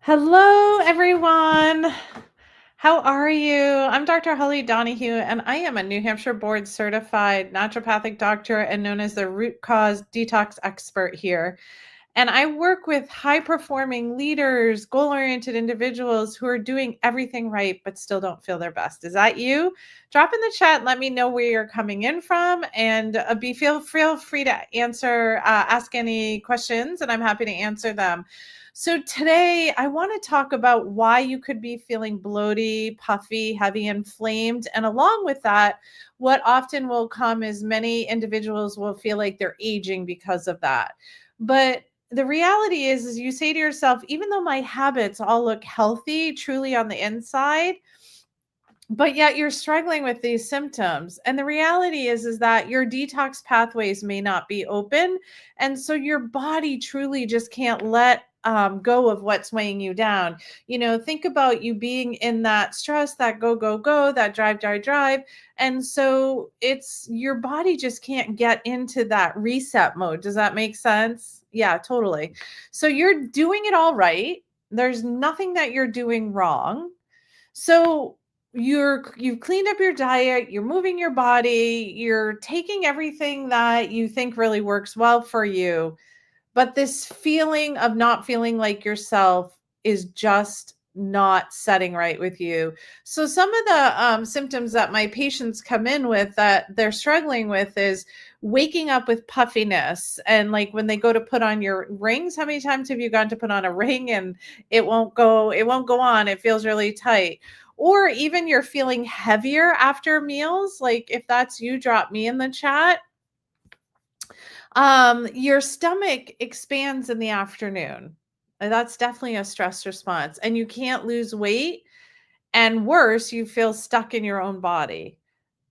Hello, everyone. How are you? I'm Dr. Holly Donahue, and I am a New Hampshire board certified naturopathic doctor and known as the root cause detox expert here. And I work with high performing leaders, goal oriented individuals who are doing everything right but still don't feel their best. Is that you? Drop in the chat and let me know where you're coming in from, and feel free to ask any questions, and I'm happy to answer them. So today I want to talk about why you could be feeling bloated, puffy, heavy, inflamed. And along with that, what often will come is many individuals will feel like they're aging because of that. But the reality is you say to yourself, even though my habits all look healthy, truly on the inside, but yet you're struggling with these symptoms. And the reality is that your detox pathways may not be open. And so your body truly just can't let go of what's weighing you down. Think about you being in that stress, that go, go, go, that drive, drive, drive. And so it's your body just can't get into that reset mode. Does that make sense? Yeah, totally. So you're doing it all right. There's nothing that you're doing wrong. So you've cleaned up your diet, you're moving your body, you're taking everything that you think really works well for you. But this feeling of not feeling like yourself is just not setting right with you. So some of the symptoms that my patients come in with that they're struggling with is waking up with puffiness. And like when they go to put on your rings, how many times have you gone to put on a ring and it won't go on? It feels really tight. Or even you're feeling heavier after meals. Like if that's you, drop me in the chat. Your stomach expands in the afternoon. That's definitely a stress response. And you can't lose weight. And worse, you feel stuck in your own body.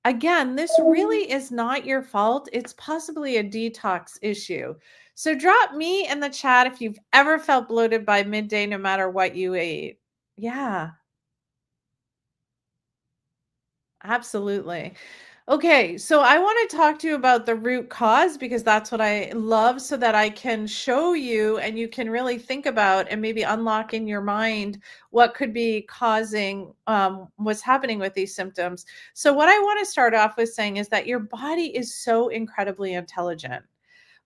Again, this really is not your fault. It's possibly a detox issue. So drop me in the chat if you've ever felt bloated by midday, no matter what you ate. Yeah, absolutely. Okay, so I want to talk to you about the root cause because that's what I love, so that I can show you and you can really think about and maybe unlock in your mind what could be causing what's happening with these symptoms. So, what I want to start off with saying is that your body is so incredibly intelligent.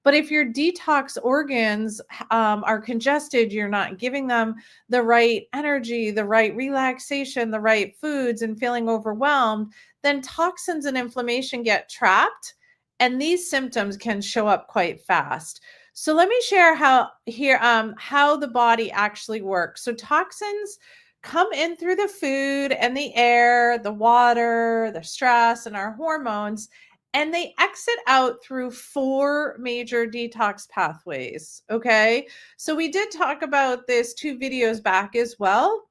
But if your detox organs are congested, you're not giving them the right energy, the right relaxation, the right foods, and feeling overwhelmed, then toxins and inflammation get trapped. And these symptoms can show up quite fast. So let me share how the body actually works. So toxins come in through the food and the air, the water, the stress, and our hormones, and they exit out through four major detox pathways. Okay. So we did talk about this 2 videos back as well.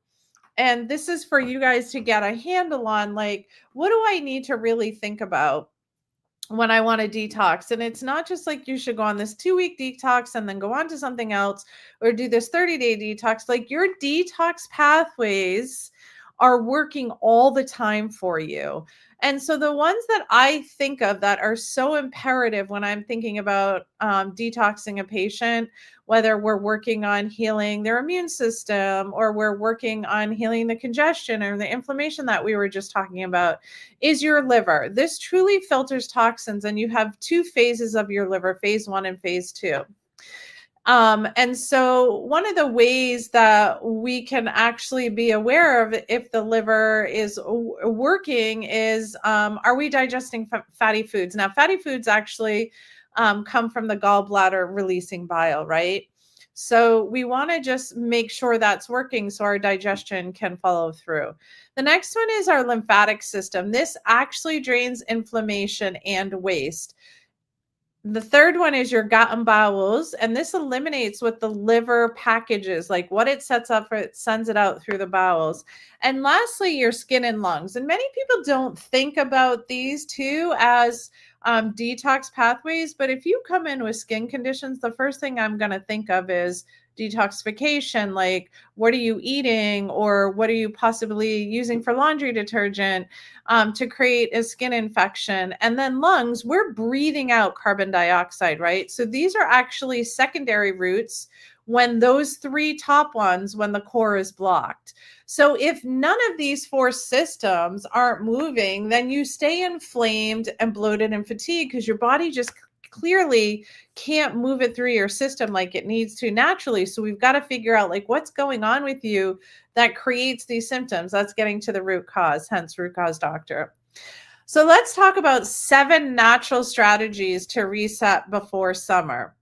And this is for you guys to get a handle on, like, what do I need to really think about when I want to detox? And it's not just like you should go on this 2-week detox and then go on to something else, or do this 30-day detox. Like your detox pathways are working all the time for you. And so the ones that I think of that are so imperative when I'm thinking about detoxing a patient, whether we're working on healing their immune system or we're working on healing the congestion or the inflammation that we were just talking about, is your liver. This truly filters toxins, and you have 2 phases of your liver, phase 1 and phase 2. And so one of the ways that we can actually be aware of if the liver is working is, are we digesting fatty foods? Now, fatty foods actually come from the gallbladder releasing bile, right? So we want to just make sure that's working so our digestion can follow through. The next one is our lymphatic system. This actually drains inflammation and waste. The third one is your gut and bowels, and this eliminates what the liver packages, like what it sets up for, it sends it out through the bowels. And lastly, your skin and lungs. And many people don't think about these two as detox pathways, but if you come in with skin conditions, the first thing I'm going to think of is detoxification. Like, what are you eating, or what are you possibly using for laundry detergent to create a skin infection? And then lungs, we're breathing out carbon dioxide, right? So these are actually secondary routes when those three top ones, when the core is blocked. So if none of these four systems aren't moving, then you stay inflamed and bloated and fatigued because your body just clearly can't move it through your system like it needs to naturally. So we've got to figure out like what's going on with you that creates these symptoms. That's getting to the root cause, hence root cause doctor. So let's talk about 7 natural strategies to reset before summer.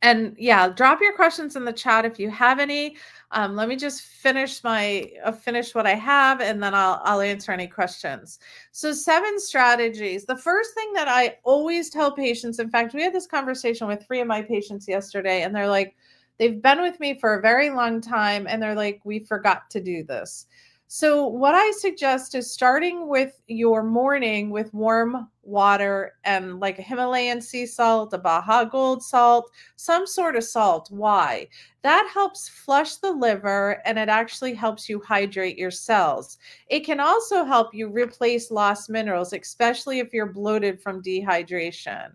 And yeah, drop your questions in the chat if you have any. Let me just finish finish what I have, and then I'll answer any questions. So 7 strategies. The first thing that I always tell patients, in fact, we had this conversation with 3 of my patients yesterday, and they're like, they've been with me for a very long time, and they're like, we forgot to do this. So what I suggest is starting with your morning with warm water and like a Himalayan sea salt, a Baja Gold salt, some sort of salt. Why? That helps flush the liver and it actually helps you hydrate your cells. It can also help you replace lost minerals, especially if you're bloated from dehydration.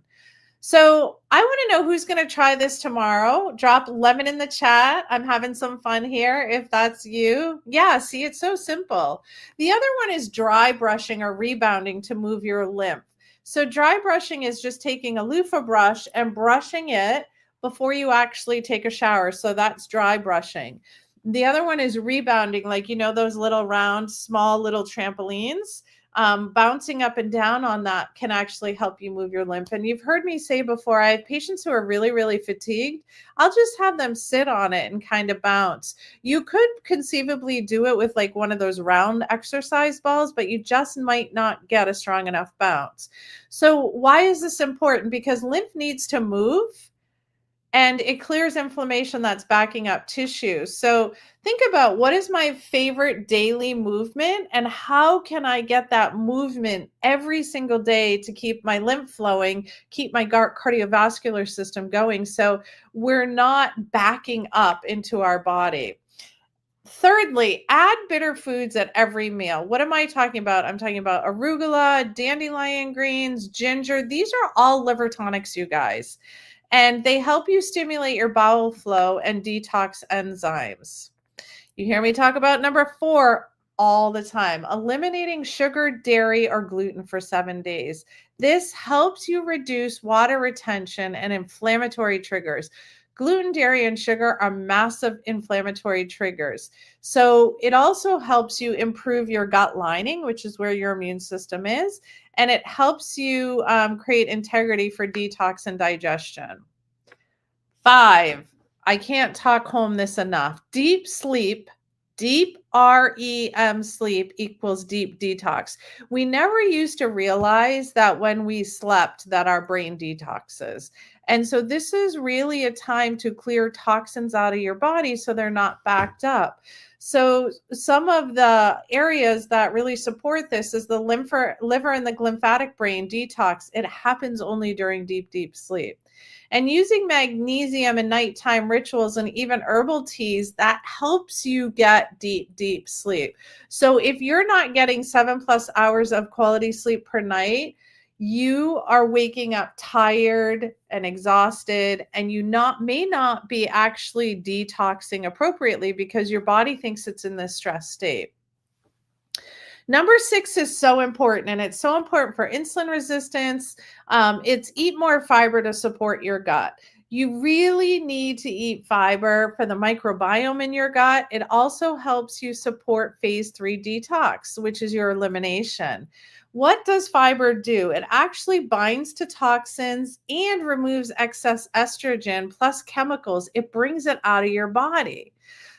So I want to know who's going to try this tomorrow. Drop lemon in the chat. I'm having some fun here if that's you. Yeah, see, it's so simple. The other one is dry brushing or rebounding to move your lymph. So dry brushing is just taking a loofah brush and brushing it before you actually take a shower. So that's dry brushing. The other one is rebounding, like, you know, those little round, small little trampolines. Bouncing up and down on that can actually help you move your lymph. And you've heard me say before, I have patients who are really, really fatigued. I'll just have them sit on it and kind of bounce. You could conceivably do it with like one of those round exercise balls, but you just might not get a strong enough bounce. So why is this important? Because lymph needs to move and it clears inflammation that's backing up tissue. So think about what is my favorite daily movement and how can I get that movement every single day to keep my lymph flowing, keep my cardiovascular system going so we're not backing up into our body. Thirdly, add bitter foods at every meal. What am I talking about? I'm talking about arugula, dandelion greens, ginger. These are all liver tonics, you guys. And they help you stimulate your bowel flow and detox enzymes. You hear me talk about number 4 all the time, eliminating sugar, dairy, or gluten for 7 days. This helps you reduce water retention and inflammatory triggers. Gluten, dairy, and sugar are massive inflammatory triggers. So it also helps you improve your gut lining, which is where your immune system is, and it helps you create integrity for detox and digestion. 5, I can't talk home this enough. Deep sleep, deep REM sleep equals deep detox. We never used to realize that when we slept that our brain detoxes. And so this is really a time to clear toxins out of your body so they're not backed up. So some of the areas that really support this is the liver and the lymphatic brain detox. It happens only during deep, deep sleep. And using magnesium in nighttime rituals and even herbal teas, that helps you get deep, deep sleep. So if you're not getting 7+ hours of quality sleep per night, you are waking up tired and exhausted, and you may not be actually detoxing appropriately because your body thinks it's in this stress state. Number 6 is so important, and it's so important for insulin resistance. It's eat more fiber to support your gut. You really need to eat fiber for the microbiome in your gut. It also helps you support phase 3 detox, which is your elimination. What does fiber do? It actually binds to toxins and removes excess estrogen plus chemicals. It brings it out of your body.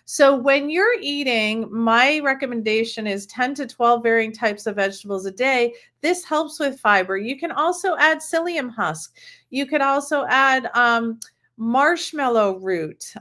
So when you're eating, my recommendation is 10 to 12 varying types of vegetables a day. This helps with fiber. You can also add psyllium husk. You could also add marshmallow root.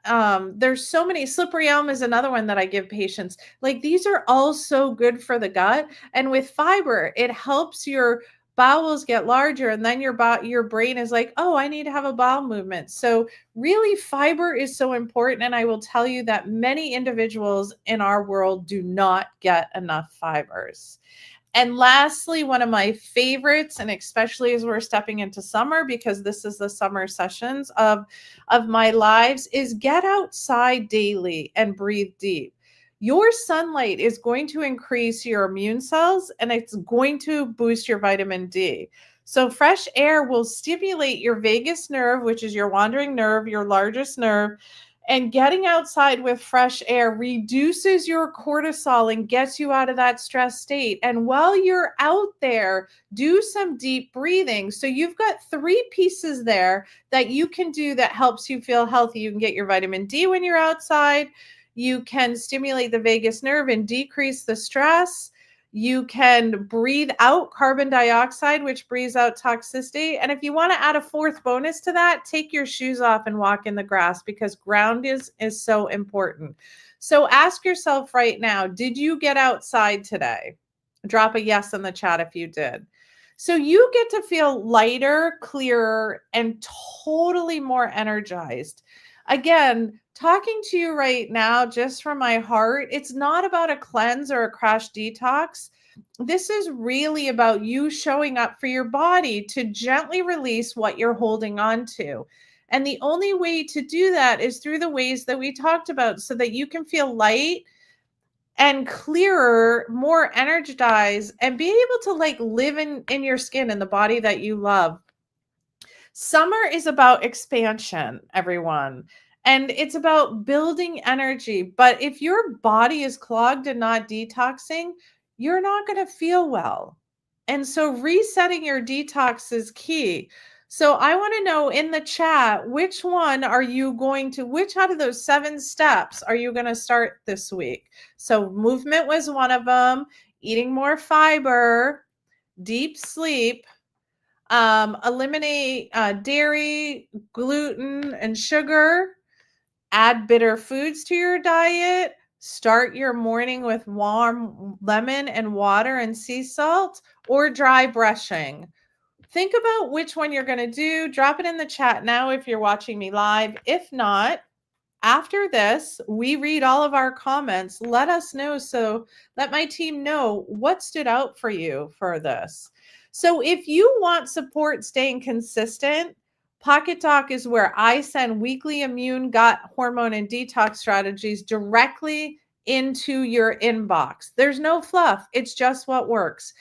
There's so many. Slippery elm is another one that I give patients. Like, these are all so good for the gut. And with fiber, it helps your bowels get larger, and then your brain is like, oh, I need to have a bowel movement. So really, fiber is so important. And I will tell you that many individuals in our world do not get enough fibers. And lastly, one of my favorites, and especially as we're stepping into summer, because this is the summer sessions of my lives, is get outside daily and breathe deep. Your sunlight is going to increase your immune cells and it's going to boost your vitamin D. So fresh air will stimulate your vagus nerve, which is your wandering nerve, your largest nerve, and getting outside with fresh air reduces your cortisol and gets you out of that stress state. And while you're out there, do some deep breathing. So you've got 3 pieces there that you can do that helps you feel healthy. You can get your vitamin D when you're outside. You can stimulate the vagus nerve and decrease the stress. You can breathe out carbon dioxide, which breathes out toxicity. And if you want to add a 4th bonus to that, take your shoes off and walk in the grass, because ground is so important. So ask yourself right now, did you get outside today? Drop a yes in the chat if you did. So you get to feel lighter, clearer, and totally more energized. Again, talking to you right now, just from my heart, it's not about a cleanse or a crash detox. This is really about you showing up for your body to gently release what you're holding on to. And the only way to do that is through the ways that we talked about, so that you can feel light and clearer, more energized, and be able to like live in your skin in the body that you love. Summer is about expansion, everyone. And it's about building energy. But if your body is clogged and not detoxing, you're not going to feel well. And so resetting your detox is key. So I want to know in the chat, which one are you going to, which out of those 7 steps are you going to start this week? So movement was one of them, eating more fiber, deep sleep, eliminate dairy, gluten, and sugar, add bitter foods to your diet, start your morning with warm lemon and water and sea salt, or dry brushing. Think about which one you're going to do. Drop it in the chat now if you're watching me live. If not, after this, we read all of our comments. Let us know. So let my team know what stood out for you for this. So if you want support staying consistent, Pocket Doc is where I send weekly immune, gut, hormone, and detox strategies directly into your inbox. There's no fluff. It's just what works.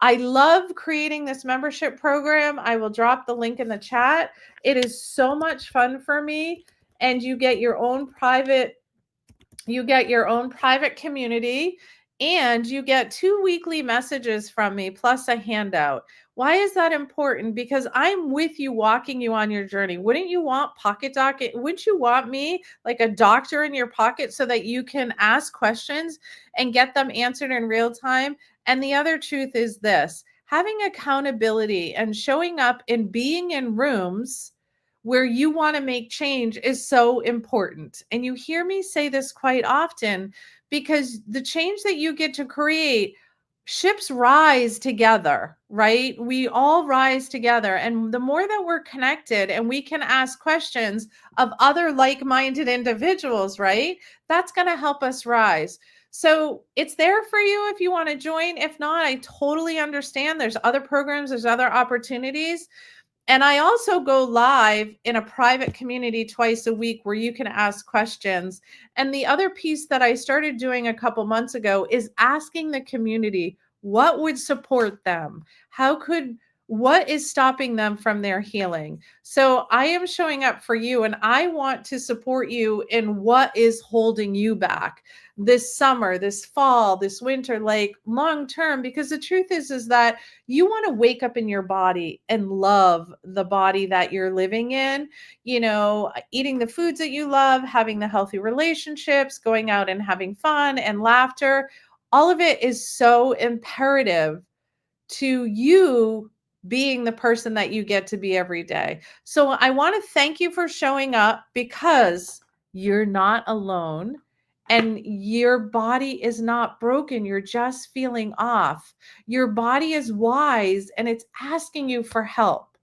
I love creating this membership program. I will drop the link in the chat. It is so much fun for me. And you get your own private community, and you get 2 weekly messages from me plus a handout. Why is that important? Because I'm with you, walking you on your journey. Wouldn't you want Pocket Doc? Wouldn't you want me like a doctor in your pocket so that you can ask questions and get them answered in real time? And the other truth is this: having accountability and showing up and being in rooms where you want to make change is so important. And you hear me say this quite often, because the change that you get to create, ships rise together, right? We all rise together. And the more that we're connected and we can ask questions of other like-minded individuals, right? That's going to help us rise. So it's there for you if you want to join. If not, I totally understand. There's other programs, there's other opportunities. And I also go live in a private community twice a week where you can ask questions. And the other piece that I started doing a couple months ago is asking the community what would support them? What is stopping them from their healing? So I am showing up for you, and I want to support you in what is holding you back this summer, this fall, this winter, like long term, because the truth is that you want to wake up in your body and love the body that you're living in, eating the foods that you love, having the healthy relationships, going out and having fun and laughter. All of it is so imperative to you being the person that you get to be every day. So I want to thank you for showing up, because you're not alone. And your body is not broken. You're just feeling off. Your body is wise and it's asking you for help.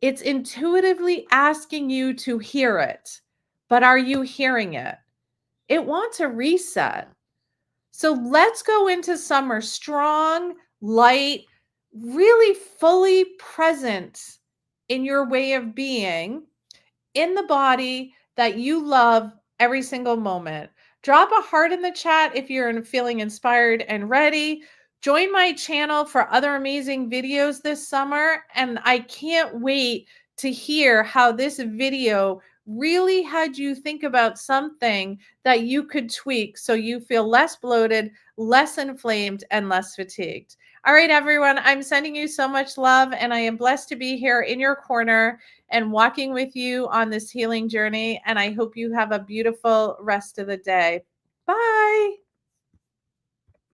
It's intuitively asking you to hear it. But are you hearing it? It wants a reset. So let's go into summer strong, light, really fully present in your way of being in the body that you love every single moment. Drop a heart in the chat if you're feeling inspired and ready. Join my channel for other amazing videos this summer. And I can't wait to hear how this video really had you think about something that you could tweak so you feel less bloated, less inflamed, and less fatigued. All right, everyone, I'm sending you so much love, and I am blessed to be here in your corner and walking with you on this healing journey. And I hope you have a beautiful rest of the day. Bye.